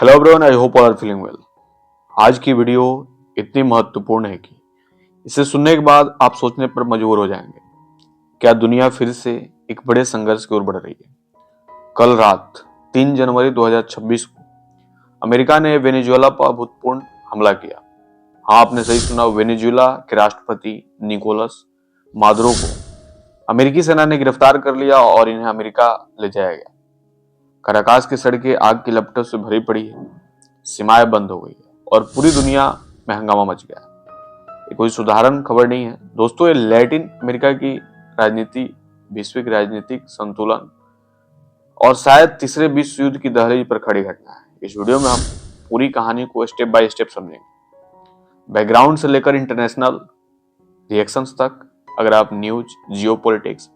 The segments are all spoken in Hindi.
Hello everyone, I hope all are feeling well. आज की वीडियो इतनी महत्वपूर्ण है कि इसे सुनने के बाद आप सोचने पर मजबूर हो जाएंगे। क्या दुनिया फिर से एक बड़े संघर्ष की ओर बढ़ रही है? कल रात 3 जनवरी 2026 को अमेरिका ने वेनेजुएला पर अभूतपूर्ण हमला किया। हाँ, आपने सही सुना। वेनेजुएला के राष्ट्रपति निकोलस मादुरो को अमेरिकी सेना ने गिरफ्तार कर लिया और इन्हें अमेरिका ले जाया गया। काराकास की सड़कें आग की लपटों से भरी पड़ी है, सीमाएं बंद हो गई है और पूरी दुनिया में हंगामा मच गया है। ये कोई साधारण खबर नहीं है दोस्तों, ये लैटिन अमेरिका की राजनीति, वैश्विक राजनीतिक संतुलन और शायद तीसरे विश्व युद्ध की दहलीज पर खड़ी घटना है। इस वीडियो में हम पूरी कहानी को स्टेप बाय स्टेप समझेंगे, बैकग्राउंड से लेकर इंटरनेशनल रिएक्शंस तक। अगर आप न्यूज, जियोपॉलिटिक्स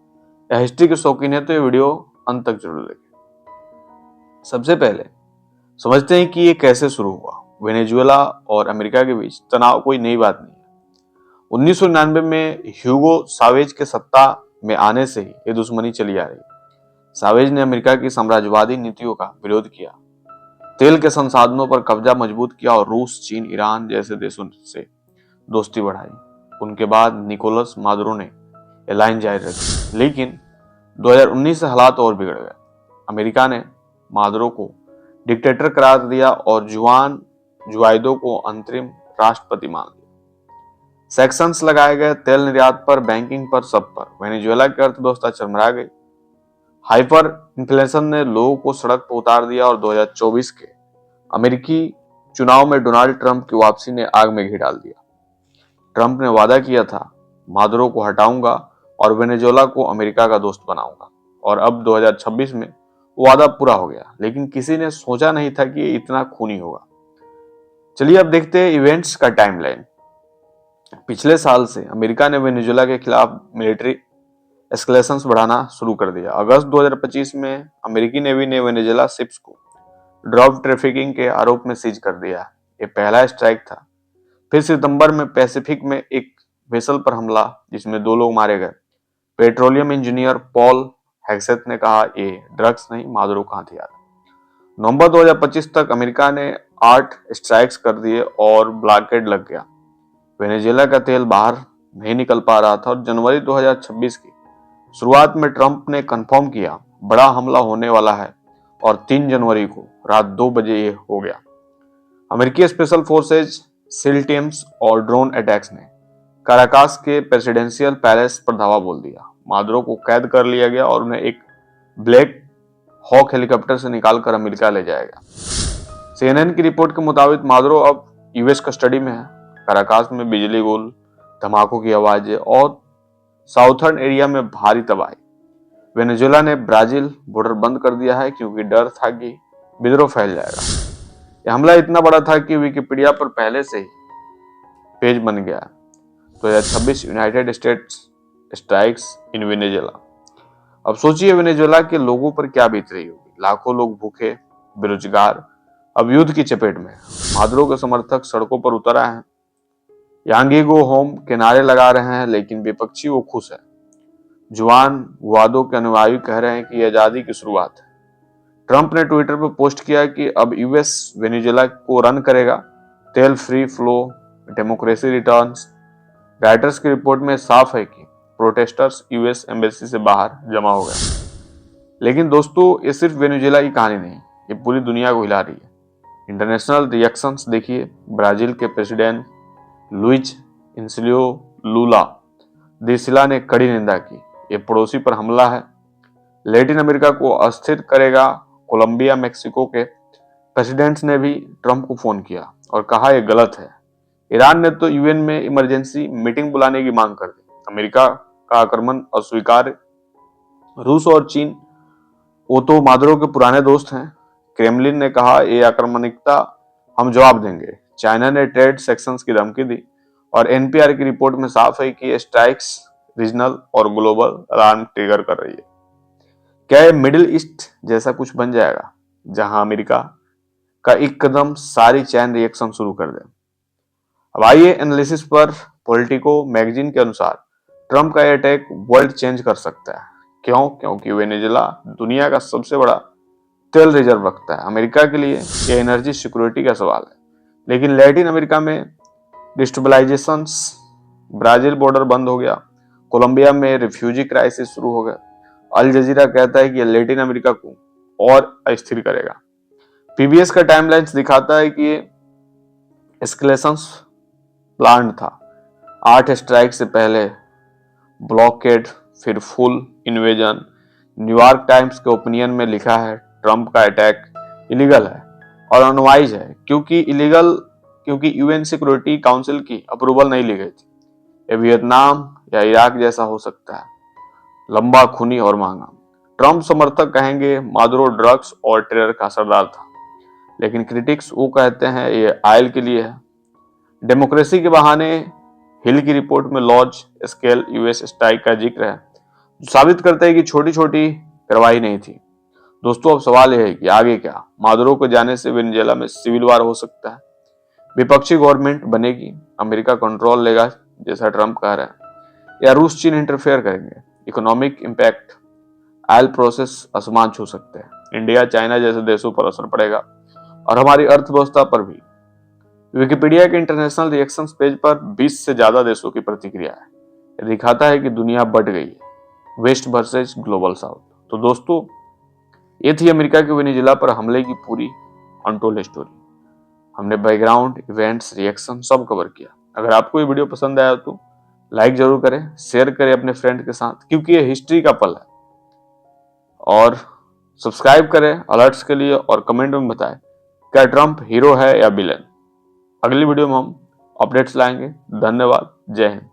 या हिस्ट्री के शौकीन है तो ये वीडियो अंत तक जरूर देखें। सबसे पहले समझते हैं कि ये कैसे शुरू हुआ। वेनेजुएला और अमेरिका के बीच तनाव कोई नई बात नहीं है। 1999 में ह्यूगो सावेज के सत्ता में आने से ही ये दुश्मनी चली आ रही। सावेज ने अमेरिका की साम्राज्यवादी नीतियों का विरोध किया, तेल के संसाधनों पर कब्जा मजबूत किया और रूस, चीन, ईरान जैसे देशों से दोस्ती बढ़ाई। उनके बाद निकोलस मादुरो ने ये लाइन जारी रखी, लेकिन 2019 से हालात और बिगड़ गए। अमेरिका ने मादुरो को डिक्टेटर करार दिया और जुआन जुआइदो को अंतरिम राष्ट्रपति मान लिया। सैंक्शंस लगाए गए, तेल निर्यात पर, बैंकिंग पर, सब पर। वेनेजुएला की अर्थव्यवस्था चरमरा गई। हाइपर इन्फ्लेशन ने लोगों को सड़क पर उतार दिया और 2024 के अमेरिकी चुनाव में डोनाल्ड ट्रंप की वापसी ने आग में घी डाल दिया। ट्रंप ने वादा किया था, मादुरो को हटाऊंगा और वेनेजुएला को अमेरिका का दोस्त बनाऊंगा, और अब 2026 में वादा पूरा हो गया। लेकिन किसी ने सोचा नहीं था कि ये इतना खूनी होगा। चलिए अब देखते हैं इवेंट्स का टाइमलाइन। पिछले साल से अमेरिका ने वेनेजुएला के खिलाफ मिलिट्री एस्केलेशंस बढ़ाना शुरू कर दिया। अगस्त 2025 में अमेरिकी नेवी ने वेनेजुएला शिप्स को ड्रग ट्रैफिकिंग के आरोप में सीज कर दिया। ये पहला स्ट्राइक था। फिर सितंबर में पैसिफिक में एक वेसल पर हमला, जिसमें 2 लोग मारे गए। पेट्रोलियम इंजीनियर पॉल हेक्सेथ ने कहा, ये ड्रग्स नहीं, मादुरो का हथियार। नवंबर 2025 तक अमेरिका ने 8 स्ट्राइक्स कर दिए और ब्लॉकेड लग गया। वेनेजुएला का तेल बाहर नहीं निकल पा रहा था और जनवरी 2026 की शुरुआत में ट्रंप ने कंफर्म किया, बड़ा हमला होने वाला है, और 3 जनवरी को रात 2 बजे ये हो गया। अमेरिकी स्पेशल फोर्सेज, सील टीम्स और ड्रोन अटैक्स ने काराकास के प्रेसिडेंशियल पैलेस पर धावा बोल दिया। मादुरो को कैद कर लिया गया और उन्हें एक ब्लैक हॉक हेलीकॉप्टर से निकालकर अमेरिका ले जाया गया। सीएनएन की रिपोर्ट के मुताबिक मादुरो अब यूएस कस्टडी में है। काराकास में बिजली गुल, धमाकों की आवाजें और साउथर्न एरिया में भारी तबाही। वेनेजुएला ने ब्राजील बॉर्डर बंद कर दिया है क्योंकि डर था कि विद्रोह फैल जाएगा। यह हमला इतना बड़ा था कि विकिपीडिया पर पहले से ही पेज बन गया। 2026 United states strikes in Venezuela. अब सोचिए वेनेजुएला के लोगों पर क्या बीत रही होगी। लाखों लोग भूखे, बेरोजगार, अब युद्ध की चपेट में। मादुरो के समर्थक सड़कों पर उतर आए हैं, यांगी गो होम के नारे लगा रहे हैं, लेकिन विपक्षी वो खुश है। जुआन गुआइडो के अनुयायी कह रहे हैं कि यह आजादी की शुरुआत है। ट्रंप ने ट्विटर पर पोस्ट किया कि अब यूएस वेनेजुएला को रन करेगा, तेल free flow, democracy returns. Writers की रिपोर्ट में साफ है कि प्रोटेस्टर्स यूएस एम्बेसी से बाहर जमा हो गए। लेकिन दोस्तों, ये सिर्फ वेनेजुएला की कहानी नहीं, ये पूरी दुनिया को हिला रही है। इंटरनेशनल रिएक्शंस देखिए। ब्राजील के प्रेसिडेंट लुइज इनासियो लूला दा सिल्वा ने कड़ी निंदा की, ये पड़ोसी पर हमला है, लैटिन अमेरिका को अस्थिर करेगा। कोलंबिया, मेक्सिको के प्रेसिडेंट्स ने भी ट्रंप को फोन किया और कहा यह गलत है। ईरान ने तो यूएन में इमरजेंसी मीटिंग बुलाने की मांग कर दी। अमेरिका का आक्रमण अस्वीकार। रूस और चीन, वो तो मादुरो के पुराने दोस्त हैं। क्रेमलिन ने कहा, ये आक्रामकता हम जवाब देंगे। चाइना ने ट्रेड सेक्शंस की धमकी दी और एनपीआर की रिपोर्ट में साफ है कि ये स्ट्राइक्स रीजनल और ग्लोबल अलार्म ट्रिगर कर रही है। क्या ये मिडिल ईस्ट जैसा कुछ बन जाएगा, जहां अमेरिका का एक कदम सारी चैन रिएक्शन शुरू कर दे? अब आइए एनालिसिस पर। पॉलिटिको मैगजीन के अनुसार ट्रंप का यह अटैक वर्ल्ड चेंज कर सकता है। क्यों? क्योंकि वेनेजुएला दुनिया का सबसे बड़ा तेल रिजर्व रखता है। अमेरिका के लिए यह एनर्जी सिक्योरिटी का सवाल है। लेकिन लैटिन अमेरिका में डिस्टेबलाइजेशंस, ब्राजील बॉर्डर बंद हो गया, कोलंबिया में रिफ्यूजी क्राइसिस शुरू हो गया। अल जजीरा कहता है कि यह लैटिन अमेरिका को और अस्थिर करेगा। पीबीएस का टाइमलाइंस दिखाता है कि एस्केलेशंस प्लान था। 8 स्ट्राइक से पहले ब्लॉकेड, फिर फुल इन्वेजन। न्यूयॉर्क टाइम्स के ओपिनियन में लिखा है ट्रंप का अटैक इलीगल है और अनवाइज है, क्योंकि यूएन सिक्योरिटी काउंसिल की अप्रूवल नहीं ली गई थी। ये वियतनाम या इराक जैसा हो सकता है, लंबा, खूनी और महंगा। ट्रंप समर्थक कहेंगे मादुरो ड्रग्स और टेरर का सरदार था, लेकिन क्रिटिक्स वो कहते हैं ये आयल के लिए है। डेमोक्रेसी के बहाने हिल की रिपोर्ट में लार्ज स्केल यूएस स्ट्राइक का जिक्र है, जो साबित करता है कि छोटी छोटी कार्रवाई नहीं थी। दोस्तों, अब सवाल यह है कि आगे क्या? मादुरो को जाने से वेनेजुएला में सिविल वार हो सकता है, विपक्षी गवर्नमेंट बनेगी, अमेरिका कंट्रोल लेगा जैसा ट्रंप कह रहा है, या रूस चीन इंटरफेयर करेंगे। इकोनॉमिक इंपैक्ट, ऑयल प्रोसेस आसमान छू सकते हैं, इंडिया चाइना जैसे देशों पर असर पड़ेगा और हमारी अर्थव्यवस्था पर भी। विकिपीडिया के इंटरनेशनल रिएक्शंस पेज पर 20 से ज्यादा देशों की प्रतिक्रिया है। यह दिखाता है कि दुनिया बढ़ गई है, वेस्ट वर्सेस ग्लोबल साउथ। तो दोस्तों, ये थी अमेरिका के वेनेजुएला पर हमले की पूरी अनटोल्ड स्टोरी। हमने बैकग्राउंड, इवेंट्स, रिएक्शन सब कवर किया। अगर आपको ये वीडियो पसंद आया तो लाइक जरूर करें, शेयर करें अपने फ्रेंड के साथ, क्योंकि ये हिस्ट्री का पल है। और सब्सक्राइब करें अलर्ट्स के लिए और कमेंट में बताएं क्या ट्रंप हीरो है या विलेन। अगली वीडियो में हम अपडेट्स लाएंगे। धन्यवाद। जय हिंद।